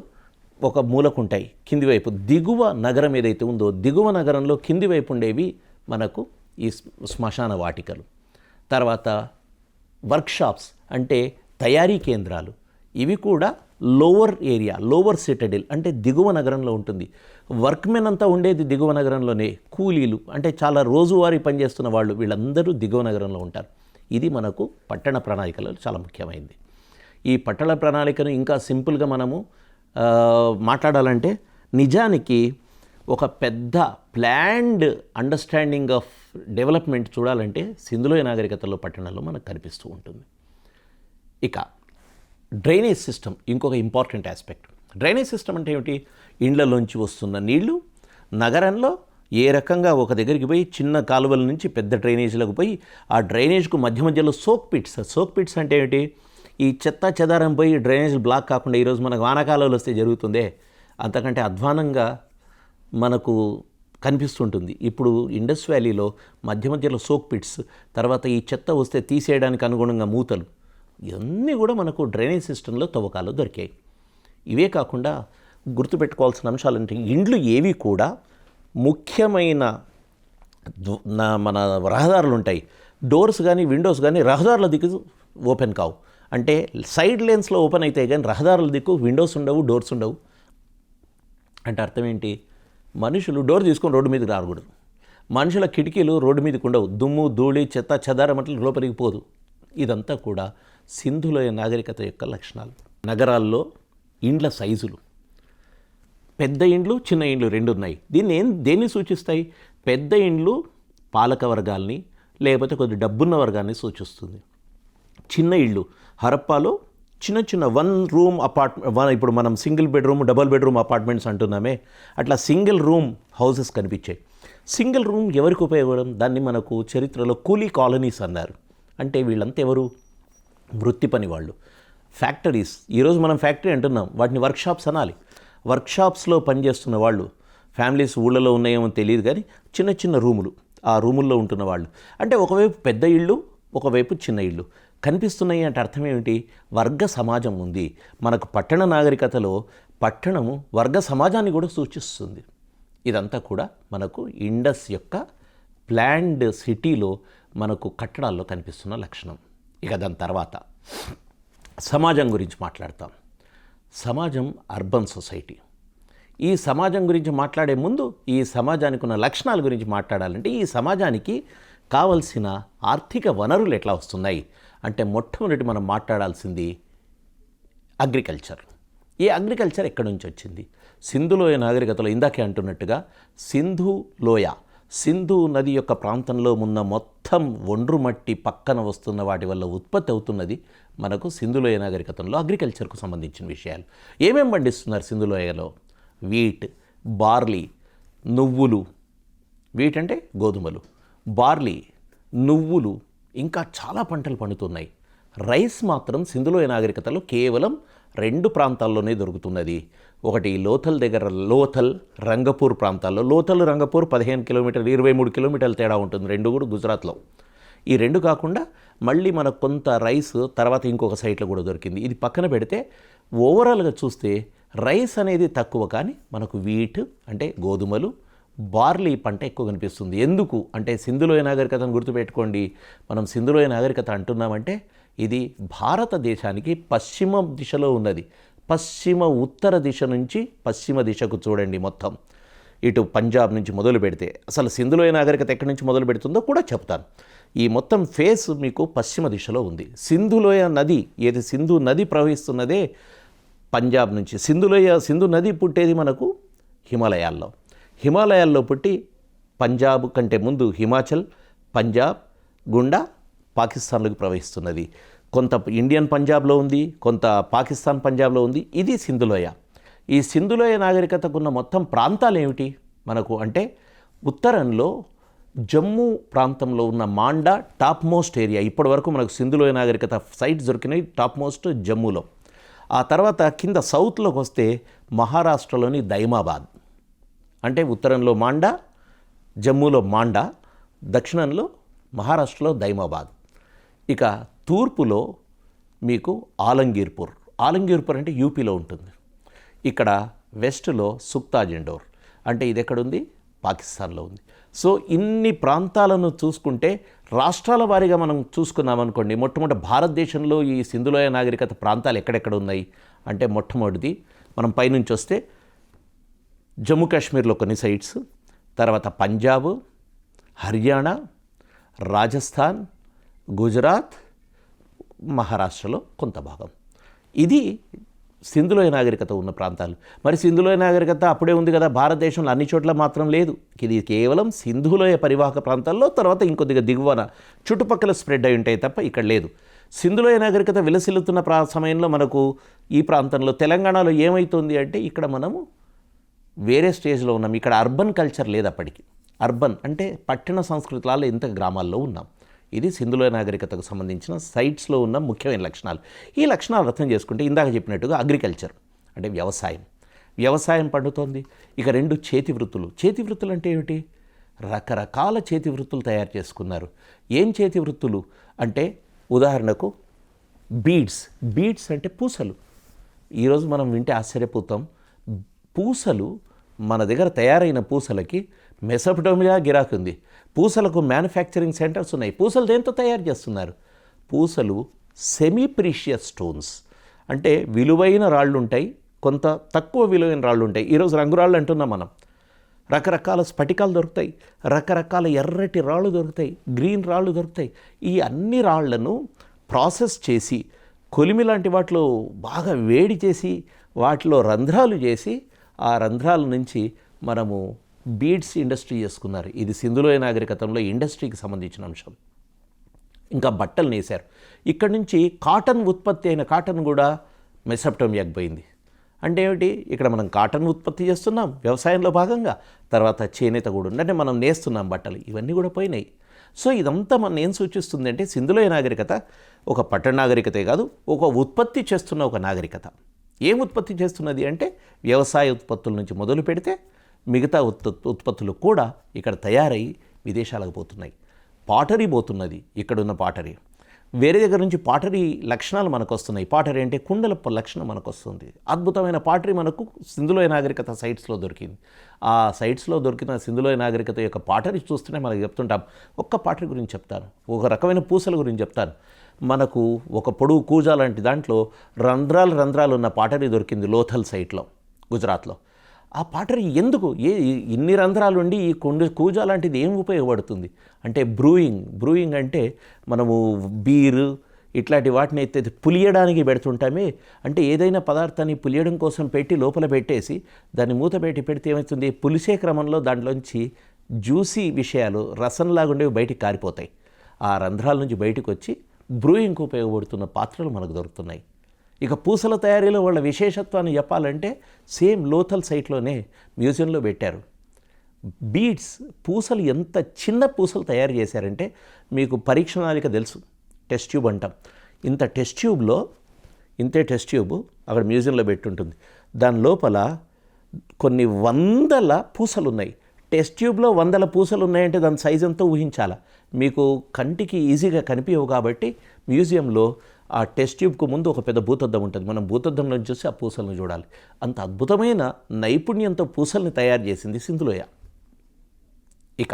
Speaker 1: ఒక మూలకుంటాయి కింది వైపు. దిగువ నగరం ఏదైతే ఉందో దిగువ నగరంలో కింది వైపు ఉండేవి మనకు ఈ శ్మశాన వాటికలు. తర్వాత వర్క్షాప్స్ అంటే తయారీ కేంద్రాలు, ఇవి కూడా లోవర్ ఏరియా, లోవర్ సిటడిల్ అంటే దిగువ నగరంలో ఉంటుంది. వర్క్మెన్ అంతా ఉండేది దిగువ నగరంలోనే. కూలీలు అంటే చాలా రోజువారీ పనిచేస్తున్న వాళ్ళు వీళ్ళందరూ దిగువ నగరంలో ఉంటారు. ఇది మనకు పట్టణ ప్రణాళికలో చాలా ముఖ్యమైనది. ఈ పట్టణ ప్రణాళికను ఇంకా సింపుల్గా మనము మాట్లాడాలంటే నిజానికి ఒక పెద్ద ప్లాన్డ్ అండర్స్టాండింగ్ ఆఫ్ డెవలప్మెంట్ చూడాలంటే సింధులోయ నాగరికతలో పట్టణంలో మనకు కనిపిస్తూ ఉంటుంది. ఇక డ్రైనేజ్ సిస్టమ్ ఇంకొక ఇంపార్టెంట్ ఆస్పెక్ట్. డ్రైనేజ్ సిస్టమ్ అంటే ఏమిటి? ఇండ్లలోంచి వస్తున్న నీళ్లు నగరంలో ఏ రకంగా ఒక దగ్గరికి పోయి చిన్న కాలువల నుంచి పెద్ద డ్రైనేజీలకు పోయి ఆ డ్రైనేజ్కు మధ్య మధ్యలో సోక్ పిట్స్ అంటే ఏమిటి, ఈ చెత్త చెదారం పోయి డ్రైనేజీలు బ్లాక్ కాకుండా ఈరోజు మనకు వానాకాలంలో వస్తే జరుగుతుందే అంతకంటే అధ్వానంగా మనకు కనిపిస్తుంటుంది. ఇప్పుడు ఇండస్ వ్యాలీలో మధ్య మధ్యలో సోక్ పిట్స్, తర్వాత ఈ చెత్త వస్తే తీసేయడానికి అనుగుణంగా మూతలు, ఇవన్నీ కూడా మనకు డ్రైనేజ్ సిస్టంలో తవ్వకాలు దొరికాయి. ఇవే కాకుండా గుర్తుపెట్టుకోవాల్సిన అంశాలంటే ఇండ్లు ఏవి కూడా ముఖ్యమైన మన రహదారులు ఉంటాయి, డోర్స్ కానీ విండోస్ కానీ రహదారుల దిక్కు ఓపెన్ కావు. అంటే సైడ్ లేన్స్లో ఓపెన్ అవుతాయి కానీ రహదారుల దిక్కు విండోస్ ఉండవు, డోర్స్ ఉండవు. అంటే అర్థం ఏంటి, మనుషులు డోర్ తీసుకొని రోడ్డు మీదకి రాకూడదు, మనుషుల కిటికీలు రోడ్డు మీదకి ఉండవు, దుమ్ము ధూళి చెత్త చెదారం అట్లా లోపలికి పోదు. ఇదంతా కూడా సింధులోయ నాగరికత యొక్క లక్షణాలు. నగరాల్లో ఇండ్ల సైజులు, పెద్ద ఇండ్లు చిన్న ఇండ్లు రెండు ఉన్నాయి. దేన్ని సూచిస్తాయి? పెద్ద ఇండ్లు పాలక వర్గాల్ని లేకపోతే కొద్ది డబ్బున్న వర్గాన్ని సూచిస్తుంది. చిన్న ఇళ్ళు హరప్పాలో చిన్న 1 రూమ్ అపార్ట్మెంట్, ఇప్పుడు మనం single bedroom double bedroom apartments అంటున్నామే, అట్లా సింగిల్ రూమ్ హౌసెస్ కనిపించాయి. సింగిల్ రూమ్ ఎవరికి ఉపయోగపడడం? దాన్ని మనకు చరిత్రలో కూలీ కాలనీస్ అన్నారు. అంటే వీళ్ళంతా ఎవరు? వృత్తి పని వాళ్ళు. ఫ్యాక్టరీస్, ఈరోజు మనం ఫ్యాక్టరీ అంటున్నాం, వాటిని వర్క్షాప్స్ అనాలి. వర్క్షాప్స్లో పనిచేస్తున్న వాళ్ళు, ఫ్యామిలీస్ ఊళ్ళలో ఉన్నాయేమో తెలియదు కానీ చిన్న రూములు, ఆ రూముల్లో ఉంటున్న వాళ్ళు. అంటే ఒకవైపు పెద్ద ఇళ్ళు, ఒకవైపు చిన్న ఇళ్ళు కనిపిస్తున్నాయి. అంటే అర్థం ఏమిటి? వర్గ సమాజం ఉంది. మనకు పట్టణ నాగరికతలో పట్టణము వర్గ సమాజాన్ని కూడా సూచిస్తుంది. ఇదంతా కూడా మనకు ఇండస్ యొక్క ప్లాన్డ్ సిటీలో మనకు కట్టడాల్లో కనిపిస్తున్న లక్షణం. ఇక దాని తర్వాత సమాజం గురించి మాట్లాడతాం. సమాజం అర్బన్ సొసైటీ. ఈ సమాజం గురించి మాట్లాడే ముందు ఈ సమాజానికి ఉన్న లక్షణాల గురించి మాట్లాడాలంటే ఈ సమాజానికి కావలసిన ఆర్థిక వనరులు ఎట్లా వస్తున్నాయి అంటే మొట్టమొదటి మనం మాట్లాడాల్సింది అగ్రికల్చర్. ఈ అగ్రికల్చర్ ఎక్కడి నుంచి వచ్చింది? సింధులోయ నాగరికతలో ఇందాకే అంటున్నట్టుగా సింధు నది యొక్క ప్రాంతంలో ఉన్న మొత్తం ఒండ్రు మట్టి పక్కన వస్తున్న వాటి వల్ల ఉత్పత్తి అవుతున్నది మనకు సింధులోయ నాగరికతంలో అగ్రికల్చర్కు సంబంధించిన విషయాలు. ఏమేం పండిస్తున్నారు సింధులోయలో? వీట్, బార్లీ, నువ్వులు. వీట్ అంటే గోధుమలు, బార్లీ, నువ్వులు, ఇంకా చాలా పంటలు పండుతున్నాయి. రైస్ మాత్రం సింధులోయ నాగరికతలో కేవలం 2 ప్రాంతాల్లోనే దొరుకుతున్నది. ఒకటి లోథల్ రంగపూర్ ప్రాంతాల్లో. లోథల్ రంగపూర్ 15 కిలోమీటర్లు 23 కిలోమీటర్ల తేడా ఉంటుంది, 2 కూడా గుజరాత్లో. ఈ 2 కాకుండా మళ్ళీ మనకు కొంత రైస్ తర్వాత ఇంకొక సైట్లో కూడా దొరికింది. ఇది పక్కన పెడితే ఓవరాల్గా చూస్తే రైస్ అనేది తక్కువ, కానీ మనకు వీట్ అంటే గోధుమలు, బార్లీ పంట ఎక్కువ కనిపిస్తుంది. ఎందుకు అంటే సింధులోయ నాగరికతను గుర్తుపెట్టుకోండి. మనం సింధులోయ నాగరికత అంటున్నామంటే ఇది భారతదేశానికి పశ్చిమ దిశలో ఉన్నది. ఉత్తర దిశ నుంచి పశ్చిమ దిశకు చూడండి. మొత్తం ఇటు పంజాబ్ నుంచి మొదలు పెడితే అసలు సింధులోయ నాగరికత ఎక్కడి నుంచి మొదలు పెడుతుందో కూడా చెప్తాను. ఈ మొత్తం ఫేస్ మీకు పశ్చిమ దిశలో ఉంది. సింధులోయ నది, ఏది సింధు నది ప్రవహిస్తున్నదే పంజాబ్ నుంచి. సింధు నది పుట్టేది మనకు హిమాలయాల్లో పుట్టి పంజాబ్ కంటే ముందు హిమాచల్, పంజాబ్ గుండా పాకిస్తాన్లోకి ప్రవహిస్తున్నది. కొంత ఇండియన్ పంజాబ్లో ఉంది, కొంత పాకిస్తాన్ పంజాబ్లో ఉంది. ఇది సింధులోయ. ఈ సింధులోయ నాగరికతకున్న మొత్తం ప్రాంతాలు ఏమిటి మనకు అంటే ఉత్తరంలో జమ్మూ ప్రాంతంలో ఉన్న మాండా టాప్ మోస్ట్ ఏరియా. ఇప్పటి వరకు మనకు సింధులోయ నాగరికత సైట్స్ దొరికినాయి టాప్ మోస్ట్ జమ్మూలో. ఆ తర్వాత కింద సౌత్లోకి వస్తే మహారాష్ట్రలోని దైమాబాద్, అంటే ఉత్తరంలో మాండా, జమ్మూలో మాండా, దక్షిణంలో మహారాష్ట్రలో దైమాబాద్. ఇక తూర్పులో మీకు ఆలంగీర్పూర్ అంటే యూపీలో ఉంటుంది. ఇక్కడ వెస్ట్లో సుక్తాజెండోర్, అంటే ఇది ఎక్కడుంది? పాకిస్తాన్లో ఉంది. సో ఇన్ని ప్రాంతాలను చూసుకుంటే రాష్ట్రాల వారీగా మనం చూసుకున్నామనుకోండి, మొట్టమొదటి భారతదేశంలో ఈ సింధులోయ నాగరికత ప్రాంతాలు ఎక్కడెక్కడ ఉన్నాయి అంటే మొట్టమొదటిది మనం పైనుంచి వస్తే జమ్మూ కాశ్మీర్లో కొన్ని సైట్స్, తర్వాత పంజాబ్, హర్యానా, రాజస్థాన్, గుజరాత్, మహారాష్ట్రలో కొంత భాగం. ఇది సింధులోయ నాగరికత ఉన్న ప్రాంతాలు. మరి సింధులోయ నాగరికత అప్పుడే ఉంది కదా, భారతదేశంలో అన్ని చోట్ల మాత్రం లేదు. ఇది కేవలం సింధులోయ పరివాహక ప్రాంతాల్లో, తర్వాత ఇంకొద్దిగా దిగువన చుట్టుపక్కల స్ప్రెడ్ అయి ఉంటాయి తప్ప ఇక్కడ లేదు. సింధులోయ నాగరికత విలసిల్లుతున్న సమయంలో మనకు ఈ ప్రాంతంలో తెలంగాణలో ఏమవుతుంది అంటే ఇక్కడ మనము వేరే స్టేజ్లో ఉన్నాం. ఇక్కడ అర్బన్ కల్చర్ లేదు అప్పటికి. అర్బన్ అంటే పట్టణ సంస్కృతులలో ఇంత గ్రామాల్లో ఉన్నాం. ఇది సింధులోయ నాగరికతకు సంబంధించిన సైట్స్లో ఉన్న ముఖ్యమైన లక్షణాలు. ఈ లక్షణాలు అర్థం చేసుకుంటే ఇందాక చెప్పినట్టుగా అగ్రికల్చర్ అంటే వ్యవసాయం పండుతోంది. ఇక 2 చేతి వృత్తులు. చేతి వృత్తులు అంటే ఏమిటి? రకరకాల చేతి వృత్తులు తయారు చేసుకున్నారు. ఏం చేతి వృత్తులు అంటే ఉదాహరణకు బీడ్స్ అంటే పూసలు. ఈరోజు మనం వింటే ఆశ్చర్యపోతాం. పూసలు మన దగ్గర తయారైన పూసలకి మెసొపటోమియా గిరాకీ ఉంది. పూసలకు మ్యానుఫ్యాక్చరింగ్ సెంటర్స్ ఉన్నాయి. పూసలు దేంతో తయారు చేస్తున్నారు? పూసలు సెమీ ప్రీషియస్ స్టోన్స్ అంటే విలువైన రాళ్ళు ఉంటాయి, కొంత తక్కువ విలువైన రాళ్ళు ఉంటాయి. ఈరోజు రంగురాళ్ళు అంటున్నాం మనం. రకరకాల స్ఫటికాలు దొరుకుతాయి, రకరకాల ఎర్రటి రాళ్ళు దొరుకుతాయి, గ్రీన్ రాళ్ళు దొరుకుతాయి. ఈ అన్ని రాళ్లను ప్రాసెస్ చేసి కొలిమి లాంటి వాటిలో బాగా వేడి చేసి వాటిలో రంధ్రాలు చేసి ఆ రంధ్రాల నుంచి మనము బీడ్స్ ఇండస్ట్రీ చేసుకున్నారు. ఇది సింధులోయ నాగరికతంలో ఇండస్ట్రీకి సంబంధించిన అంశం. ఇంకా బట్టలు నేశారు. ఇక్కడి నుంచి కాటన్ ఉత్పత్తి అయిన కాటన్ కూడా మెసొపటోమియాకి పోయింది. అంటే ఏమిటి? ఇక్కడ మనం కాటన్ ఉత్పత్తి చేస్తున్నాం వ్యవసాయంలో భాగంగా, తర్వాత చేనేత కూడా ఉంది, అంటే మనం నేస్తున్నాం బట్టలు, ఇవన్నీ కూడా పోయినాయి. సో ఇదంతా మనం ఏం సూచిస్తుంది అంటే సింధులోయ నాగరికత ఒక పట్టణ నాగరికతే కాదు, ఒక ఉత్పత్తి చేస్తున్న ఒక నాగరికత. ఏం ఉత్పత్తి చేస్తున్నది అంటే వ్యవసాయ ఉత్పత్తుల నుంచి మొదలు పెడితే మిగతా ఉత్పత్తులు కూడా ఇక్కడ తయారై విదేశాలకు పోతున్నాయి. పాటరీ పోతున్నది, ఇక్కడున్న పాటరీ. వేరే దగ్గర నుంచి పాటరీ లక్షణాలు మనకు వస్తున్నాయి. పాటరీ అంటే కుండల లక్షణం మనకు వస్తుంది. అద్భుతమైన పాటరీ మనకు సింధులోయ నాగరికత సైట్స్లో దొరికింది. ఆ సైట్స్లో దొరికిన సింధులోయ నాగరికత యొక్క పాటరీ చూస్తూనే మనకు చెప్తుంటాం. ఒక్క పాటరీ గురించి చెప్తాను, ఒక రకమైన పూసల గురించి చెప్తాను. మనకు ఒక పొడుగు కూజా లాంటి దాంట్లో రంధ్రాలు ఉన్న పాటరీ దొరికింది లోథల్ సైట్లో, గుజరాత్లో. ఆ పాటరీ ఎందుకు ఇన్ని రంధ్రాలు ఉండి ఈ కూజా లాంటిది ఏం ఉపయోగపడుతుంది అంటే బ్రూయింగ్ అంటే మనము బీరు ఇట్లాంటి వాటిని అయితే పులియడానికి పెడుతుంటామే. అంటే ఏదైనా పదార్థాన్ని పులియడం కోసం పెట్టి లోపల పెట్టేసి దాన్ని మూత పెడితే ఏమవుతుంది? పులిసే క్రమంలో దాంట్లోంచి జ్యూసీ విషయాలు రసంలాగా ఉండేవి బయటికి కారిపోతాయి. ఆ రంధ్రాల నుంచి బయటకు వచ్చి బ్రూయింగ్కి ఉపయోగపడుతున్న పాత్రలు మనకు దొరుకుతున్నాయి. ఇక పూసల తయారీలో వాళ్ళ విశేషత్వాన్ని చెప్పాలంటే సేమ్ లోథల్ సైట్లోనే మ్యూజియంలో పెట్టారు. బీడ్స్ పూసలు ఎంత చిన్న పూసలు తయారు చేశారంటే మీకు పరీక్షణాలిక తెలుసు, టెస్ట్ ట్యూబ్ అంటాం. ఇంత టెస్ట్ ట్యూబ్లో ఇంతే టెస్ట్ ట్యూబ్ అక్కడ మ్యూజియంలో పెట్టుంటుంది. దాని లోపల కొన్ని వందల పూసలు ఉన్నాయి. టెస్ట్ ట్యూబ్లో 100 పూసలు ఉన్నాయంటే దాని సైజ్ ఎంతో ఊహించాలా. మీకు కంటికి ఈజీగా కనిపించవు కాబట్టి మ్యూజియంలో ఆ టెస్ట్ ట్యూబ్కు ముందు ఒక పెద్ద భూతద్దం ఉంటుంది. మనం భూతద్దంలో చూసి ఆ పూసలను చూడాలి. అంత అద్భుతమైన నైపుణ్యంతో పూసల్ని తయారు చేసింది సింధులోయ. ఇక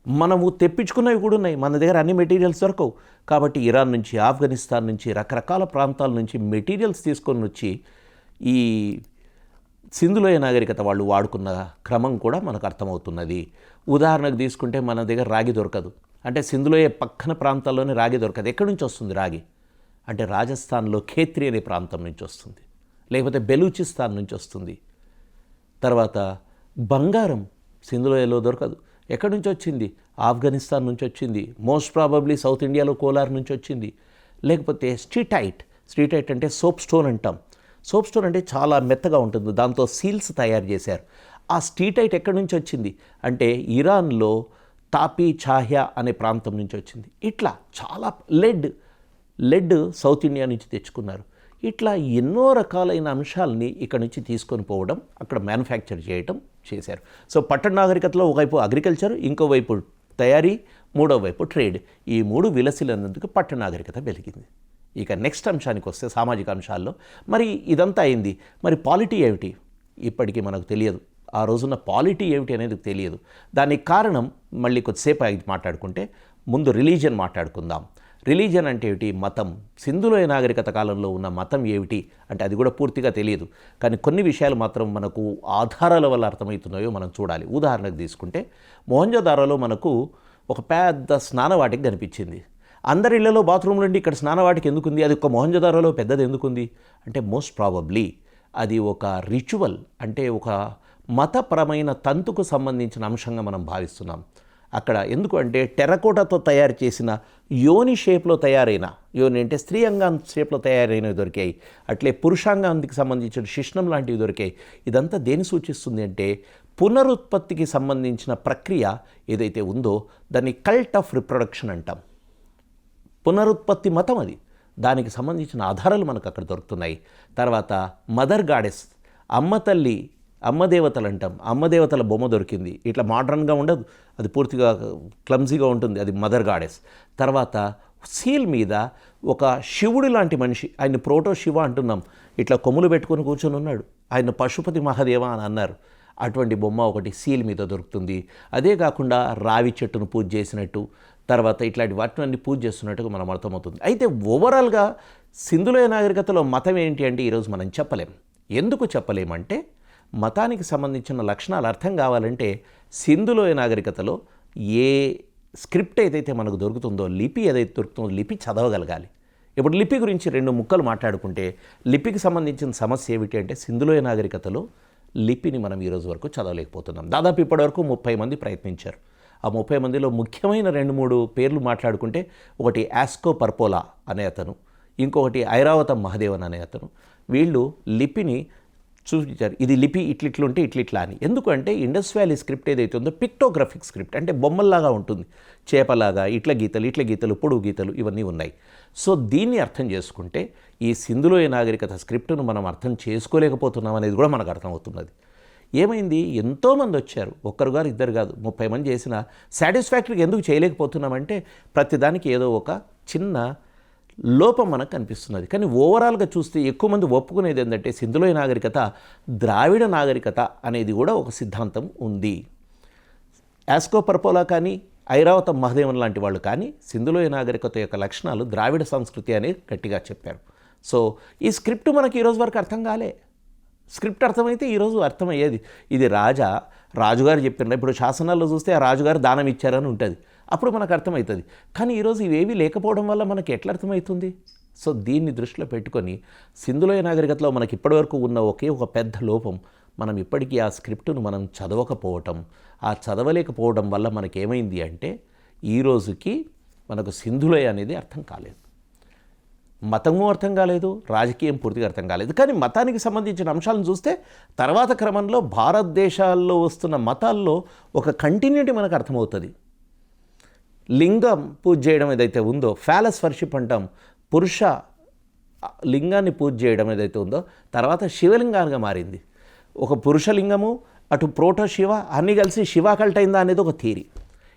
Speaker 1: మనము తెప్పించుకున్నవి కూడా ఉన్నాయి. మన దగ్గర అన్ని మెటీరియల్స్ దొరకవు కాబట్టి ఇరాన్ నుంచి, ఆఫ్ఘనిస్తాన్ నుంచి, రకరకాల ప్రాంతాల నుంచి మెటీరియల్స్ తీసుకొని వచ్చి ఈ సింధులోయ నాగరికత వాళ్ళు వాడుకున్న క్రమం కూడా మనకు అర్థమవుతున్నది. ఉదాహరణకు తీసుకుంటే మన దగ్గర రాగి దొరకదు. అంటే సింధులోయ పక్కన ప్రాంతాల్లోనే రాగి దొరకదు. ఎక్కడి నుంచి వస్తుంది రాగి అంటే రాజస్థాన్లో ఖేత్రి అనే ప్రాంతం నుంచి వస్తుంది, లేకపోతే బెలూచిస్తాన్ నుంచి వస్తుంది. తర్వాత బంగారం సింధులోయలో దొరకదు. ఎక్కడి నుంచి వచ్చింది? ఆఫ్ఘనిస్తాన్ నుంచి వచ్చింది. మోస్ట్ ప్రాబబ్లీ సౌత్ ఇండియాలో కోలార్ నుంచి వచ్చింది. లేకపోతే స్ట్రీటైట్ అంటే సోప్ స్టోన్ అంటాం. సోప్ స్టోన్ అంటే చాలా మెత్తగా ఉంటుంది, దాంతో సీల్స్ తయారు చేశారు. ఆ స్ట్రీటైట్ ఎక్కడి నుంచి వచ్చింది అంటే ఇరాన్లో తాపీ చాహ్యా అనే ప్రాంతం నుంచి వచ్చింది. ఇట్లా చాలా లెడ్ సౌత్ ఇండియా నుంచి తెచ్చుకున్నారు. ఇట్లా ఎన్నో రకాలైన అంశాలని ఇక్కడ నుంచి తీసుకొని పోవడం, అక్కడ మ్యానుఫ్యాక్చర్ చేయడం చేశారు. సో పట్టణ నాగరికతలో ఒకవైపు అగ్రికల్చర్, ఇంకోవైపు తయారీ, మూడో వైపు ట్రేడ్. ఈ 3 విలసిల్లినందుకు పట్టణ నాగరికత వెలిగింది. ఇక నెక్స్ట్ అంశానికి వస్తే సామాజిక అంశాల్లో మరి ఇదంతా అయింది. మరి పాలిటీ ఏమిటి? ఇప్పటికీ మనకు తెలియదు. ఆ రోజున పాలిటీ ఏమిటి అనేది తెలియదు. దానికి కారణం మళ్ళీ కొద్దిసేపు అయితే మాట్లాడుకుంటే ముందు రిలీజియన్ మాట్లాడుకుందాం. రిలీజియన్ అంటే ఏమిటి? మతం. సింధులోయ నాగరికత కాలంలో ఉన్న మతం ఏమిటి అంటే అది కూడా పూర్తిగా తెలియదు. కానీ కొన్ని విషయాలు మాత్రం మనకు ఆధారాల వల్ల అర్థమవుతున్నాయో మనం చూడాలి. ఉదాహరణకు తీసుకుంటే మొహంజోదారోలో మనకు ఒక పెద్ద స్నానవాటికి కనిపించింది. అందరి ఇళ్లలో బాత్రూమ్లు ఉండి ఇక్కడ స్నానవాటికి ఎందుకుంది? అది ఒక మొహంజోదారోలో పెద్దది ఎందుకుంది అంటే మోస్ట్ ప్రాబబ్లీ అది ఒక రిచువల్, అంటే ఒక మతపరమైన తంతుకు సంబంధించిన అంశంగా మనం భావిస్తున్నాం. అక్కడ ఎందుకు అంటే టెర్రకోటాతో తయారు చేసిన యోని షేప్లో తయారైన, యోని అంటే స్త్రీ అంగం షేప్లో తయారైనవి దొరికాయి. అట్లే పురుషాంగానికి సంబంధించిన శిష్ణం లాంటివి దొరికాయి. ఇదంతా దేని సూచిస్తుంది అంటే పునరుత్పత్తికి సంబంధించిన ప్రక్రియ ఏదైతే ఉందో దాన్ని కల్ట్ ఆఫ్ రిప్రొడక్షన్ అంటాం. పునరుత్పత్తి మతం అది. దానికి సంబంధించిన ఆధారాలు మనకు అక్కడ దొరుకుతున్నాయి. తర్వాత మదర్ గాడెస్, అమ్మ తల్లి, అమ్మ దేవతలు అంటాం. అమ్మ దేవతల బొమ్మ దొరికింది. ఇట్లా మోడ్రన్గా ఉండదు, అది పూర్తిగా క్లమ్జీగా ఉంటుంది, అది మదర్ గాడెస్. తర్వాత సీల్ మీద ఒక శివుడు లాంటి మనిషి, ఆయన ప్రోటో శివ అంటున్నాం, ఇట్లా కొమ్ములు పెట్టుకొని కూర్చొని ఉన్నాడు, ఆయన పశుపతి మహాదేవ అని అన్నారు. అటువంటి బొమ్మ ఒకటి సీల్ మీద దొరుకుతుంది. అదే కాకుండా రావి చెట్టును పూజ చేసినట్టు, తర్వాత ఇట్లాంటి వాటిని పూజ చేస్తున్నట్టుగా మనం అర్థమవుతుంది. అయితే ఓవరాల్గా సింధులోయ నాగరికతలో మతం ఏంటి అంటే ఈరోజు మనం చెప్పలేం. ఎందుకు చెప్పలేమంటే మతానికి సంబంధించిన లక్షణాలు అర్థం కావాలంటే సింధులోయ నాగరికతలో ఏ స్క్రిప్ట్ ఏదైతే మనకు దొరుకుతుందో, లిపి ఏదైతే దొరుకుతుందో, లిపి చదవగలగాలి. ఇప్పుడు లిపి గురించి 2 ముక్కలు మాట్లాడుకుంటే లిపికి సంబంధించిన సమస్య ఏమిటి అంటే సింధులోయ నాగరికతలో లిపిని మనం ఈరోజు వరకు చదవలేకపోతున్నాం. దాదాపు ఇప్పటివరకు 30 మంది ప్రయత్నించారు. ఆ 30 మందిలో ముఖ్యమైన 2-3 పేర్లు మాట్లాడుకుంటే ఒకటి యాస్కో పర్పోలా అనే అతను, ఇంకొకటి ఐరావతం మహదేవన్ అనే అతను. వీళ్ళు లిపిని చూపించారు, ఇది లిపి ఇట్లిట్లుంటే ఇట్లిట్లా అని. ఎందుకంటే ఇండస్ వ్యాలీ స్క్రిప్ట్ ఏదైతే ఉందో పిక్టోగ్రఫిక్ స్క్రిప్ట్, అంటే బొమ్మల్లాగా ఉంటుంది, చేపలాగా ఇట్ల గీతలు పొడుగు గీతలు ఇవన్నీ ఉన్నాయి. సో దీన్ని అర్థం చేసుకుంటే ఈ సింధులోయ నాగరికత స్క్రిప్ట్ను మనం అర్థం చేసుకోలేకపోతున్నాం అనేది కూడా మనకు అర్థమవుతున్నది. ఏమైంది, ఎంతోమంది వచ్చారు, ఒక్కరు గారు ఇద్దరు కాదు, 30 మంది చేసిన సాటిస్ఫాక్టరీగా ఎందుకు చేయలేకపోతున్నామంటే ప్రతిదానికి ఏదో ఒక చిన్న లోపం మనకు కనిపిస్తున్నది. కానీ ఓవరాల్గా చూస్తే ఎక్కువ మంది ఒప్పుకునేది ఏంటంటే సింధులోయ నాగరికత ద్రావిడ నాగరికత అనేది కూడా ఒక సిద్ధాంతం ఉంది. యాస్కో పర్పోలా కానీ ఐరావతం మహదేవన్ లాంటి వాళ్ళు కానీ సింధులోయ నాగరికత యొక్క లక్షణాలు ద్రావిడ సంస్కృతి అని గట్టిగా చెప్పారు. సో ఈ స్క్రిప్ట్ మనకి ఈరోజు వరకు అర్థం కాలే. స్క్రిప్ట్ అర్థమైతే ఈరోజు అర్థమయ్యేది. ఇది రాజుగారు చెప్పిన, ఇప్పుడు శాసనాల్లో చూస్తే ఆ రాజుగారు దానం ఇచ్చారని ఉంటుంది, అప్పుడు మనకు అర్థమవుతుంది. కానీ ఈరోజు ఇవేవి లేకపోవడం వల్ల మనకి ఎట్లా అర్థమవుతుంది? సో దీన్ని దృష్టిలో పెట్టుకొని సింధులోయ నాగరికతలో మనకి ఇప్పటివరకు ఉన్న ఒకే ఒక పెద్ద లోపం, మనం ఇప్పటికీ ఆ స్క్రిప్టును మనం చదవకపోవటం. ఆ చదవలేకపోవడం వల్ల మనకేమైంది అంటే ఈ రోజుకి మనకు సింధులోయ అనేది అర్థం కాలేదు, మతము అర్థం కాలేదు, రాజకీయం పూర్తిగా అర్థం కాలేదు. కానీ మతానికి సంబంధించిన అంశాలను చూస్తే తర్వాత క్రమంలో భారతదేశాల్లో వస్తున్న మతాల్లో ఒక కంటిన్యూటీ మనకు అర్థమవుతుంది. లింగం పూజ చేయడం ఏదైతే ఉందో, ఫ్యాలస్ వర్షిప్ అంటాం, పురుష లింగాన్ని పూజ చేయడం ఏదైతే ఉందో తర్వాత శివలింగానిగా మారింది. ఒక పురుషలింగము, అటు ప్రోటో శివ అన్నీ కలిసి శివ కల్ట్ అయిందా అనేది ఒక థియరీ.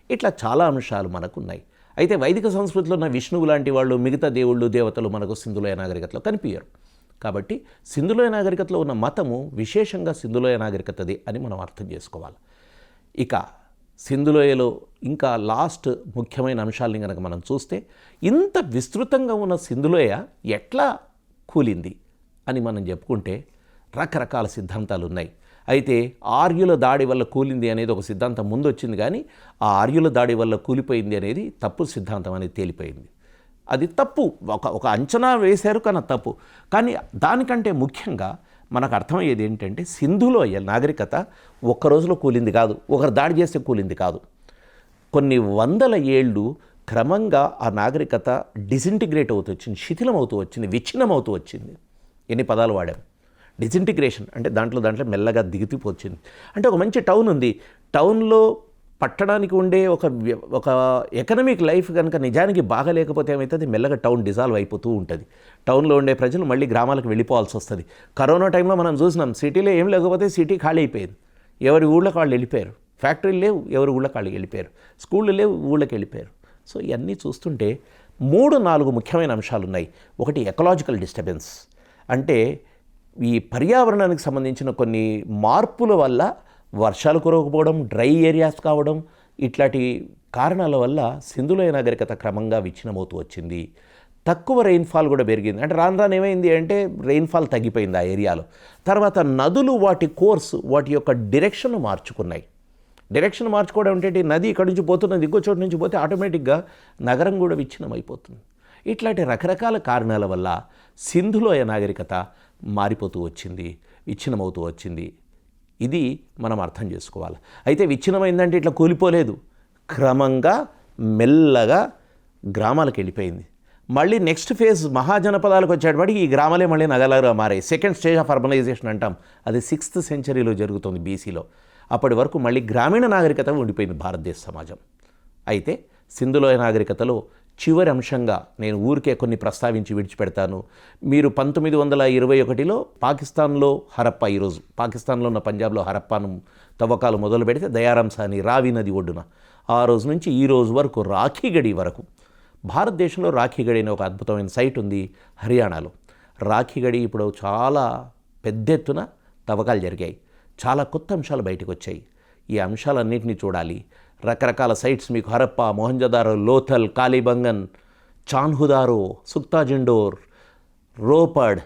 Speaker 1: ఇట్లా చాలా అంశాలు మనకు ఉన్నాయి. అయితే వైదిక సంస్కృతిలో ఉన్న విష్ణువు లాంటి వాళ్ళు, మిగతా దేవుళ్ళు దేవతలు మనకు సింధులోయ నాగరికతలో కనిపించరు. కాబట్టి సింధులోయ నాగరికతలో ఉన్న మతము విశేషంగా సింధులోయ నాగరికతది అని మనం అర్థం చేసుకోవాలి. ఇక సింధులోయలో ఇంకా లాస్ట్ ముఖ్యమైన అంశాలని కనుక మనం చూస్తే, ఇంత విస్తృతంగా ఉన్న సింధులోయ ఎట్లా కూలింది అని మనం చెప్పుకుంటే రకరకాల సిద్ధాంతాలు ఉన్నాయి. అయితే ఆర్యుల దాడి వల్ల కూలింది అనేది ఒక సిద్ధాంతం ముందు వచ్చింది, కానీ ఆ ఆర్యుల దాడి వల్ల కూలిపోయింది అనేది తప్పు సిద్ధాంతం అనేది తేలిపోయింది. అది తప్పు, ఒక అంచనా వేశారు కానీ తప్పు. కానీ దానికంటే ముఖ్యంగా మనకు అర్థమయ్యేది ఏంటంటే సింధులోయ నాగరికత ఒక్క రోజులో కూలింది కాదు, ఒకరు దాడి చేస్తే కూలింది కాదు. కొన్ని వందల ఏళ్ళు క్రమంగా ఆ నాగరికత డిసింటిగ్రేట్ అవుతూ వచ్చింది, శిథిలం అవుతూ వచ్చింది, విచ్ఛిన్నం అవుతూ వచ్చింది. ఎన్ని పదాలు వాడాం. డిసింటిగ్రేషన్ అంటే దాంట్లో మెల్లగా దిగుతూపోచ్చింది. అంటే ఒక మంచి టౌన్ ఉంది, టౌన్లో పట్టడానికి ఉండే ఒక ఎకనామిక్ లైఫ్ కనుక నిజానికి బాగా లేకపోతే ఏమవుతుంది, మెల్లగా టౌన్ డిజాల్వ్ అయిపోతూ ఉంటుంది. టౌన్లో ఉండే ప్రజలు మళ్ళీ గ్రామాలకు వెళ్ళిపోవాల్సి వస్తుంది. కరోనా టైంలో మనం చూసినాం, సిటీలో ఏం లేకపోతే సిటీ ఖాళీ అయిపోయింది, ఎవరి ఊళ్ళకి వాళ్ళు వెళ్ళిపోయారు. ఫ్యాక్టరీలు లేవు, ఎవరి ఊళ్ళకి వాళ్ళు వెళ్ళిపోయారు. స్కూళ్ళు లేవు, ఊళ్ళకి వెళ్ళిపోయారు. సో ఇవన్నీ చూస్తుంటే 3-4 ముఖ్యమైన అంశాలు ఉన్నాయి. ఒకటి ఎకలాజికల్ డిస్టర్బెన్స్, అంటే ఈ పర్యావరణానికి సంబంధించిన కొన్ని మార్పుల వల్ల వర్షాలు కురవకపోవడం, డ్రై ఏరియాస్ కావడం, ఇట్లాంటి కారణాల వల్ల సింధులోయ నాగరికత క్రమంగా విచ్ఛిన్నమవుతూ వచ్చింది. తక్కువ రెయిన్ఫాల్ కూడా పెరిగింది. అంటే రాను ఏమైంది అంటే రెయిన్ఫాల్ తగ్గిపోయింది ఆ ఏరియాలో. తర్వాత నదులు వాటి కోర్సు, వాటి యొక్క డైరెక్షన్ మార్చుకున్నాయి. డైరెక్షన్ మార్చుకోవడం అంటే నది ఇక్కడ నుంచి పోతున్నది ఇంకో చోటు నుంచి పోతే ఆటోమేటిక్గా నగరం కూడా విచ్ఛిన్నమైపోతుంది. ఇట్లాంటి రకరకాల కారణాల వల్ల సింధులోయ నాగరికత మారిపోతూ వచ్చింది, విచ్ఛిన్నమవుతూ వచ్చింది. ఇది మనం అర్థం చేసుకోవాలి. అయితే విచ్ఛిన్నమైందంటే ఇట్లా కూలిపోలేదు, క్రమంగా మెల్లగా గ్రామాలకు వెళ్ళిపోయింది. మళ్ళీ నెక్స్ట్ ఫేజ్ మహాజనపదాలకు వచ్చేటప్పటికి ఈ గ్రామాలే మళ్ళీ నగరాలుగా మారాయి. సెకండ్ స్టేజ్ ఆఫ్ అర్బనైజేషన్ అంటాం, అది 6th సెంచరీలో జరుగుతుంది, బీసీలో. అప్పటి వరకు మళ్ళీ గ్రామీణ నాగరికత ఉండిపోయింది భారతదేశ సమాజం. అయితే సింధులోయ నాగరికతలో చివరి అంశంగా నేను ఊరికే కొన్ని ప్రస్తావించి విడిచిపెడతాను. మీరు 1921లో పాకిస్తాన్లో హరప్పా, ఈరోజు పాకిస్తాన్లో ఉన్న పంజాబ్లో హరప్పాను తవ్వకాలు మొదలు పెడితే దయారాం సాని రావి నది ఒడ్డున ఆ రోజు నుంచి ఈ రోజు వరకు రాఖీగడి వరకు భారతదేశంలో రాఖీగడి అనే ఒక అద్భుతమైన సైట్ ఉంది హర్యానాలో. రాఖీగడి ఇప్పుడు చాలా పెద్ద ఎత్తున తవ్వకాలు జరిగాయి. చాలా కొత్త అంశాలు బయటకు వచ్చాయి. ఈ అంశాలన్నింటినీ చూడాలి. రకరకాల సైట్స్ మీకు హరప్పా, మొహంజదారో, లోథల్, కాళీబంగన్, చాన్హుదారో, సుక్తాజిండోర్, రోపడ్,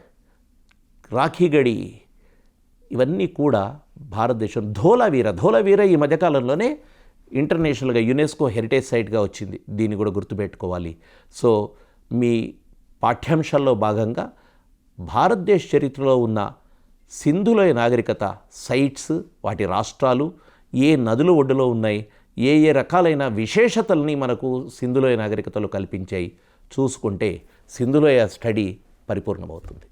Speaker 1: రాఖీగడి ఇవన్నీ కూడా భారతదేశం. ధోలావీర ఈ మధ్యకాలంలోనే ఇంటర్నేషనల్గా యునెస్కో హెరిటేజ్ సైట్గా వచ్చింది. దీన్ని కూడా గుర్తుపెట్టుకోవాలి. సో మీ పాఠ్యాంశాల్లో భాగంగా భారతదేశ చరిత్రలో ఉన్న సింధులోయ నాగరికత సైట్స్, వాటి రాష్ట్రాలు, ఏ నదుల ఒడ్డులో ఉన్నాయి, ఏ రకాలైన విశేషతల్ని మనకు సింధులోయ నాగరికతలు కల్పించాయి చూసుకుంటే సింధులోయ స్టడీ పరిపూర్ణమవుతుంది.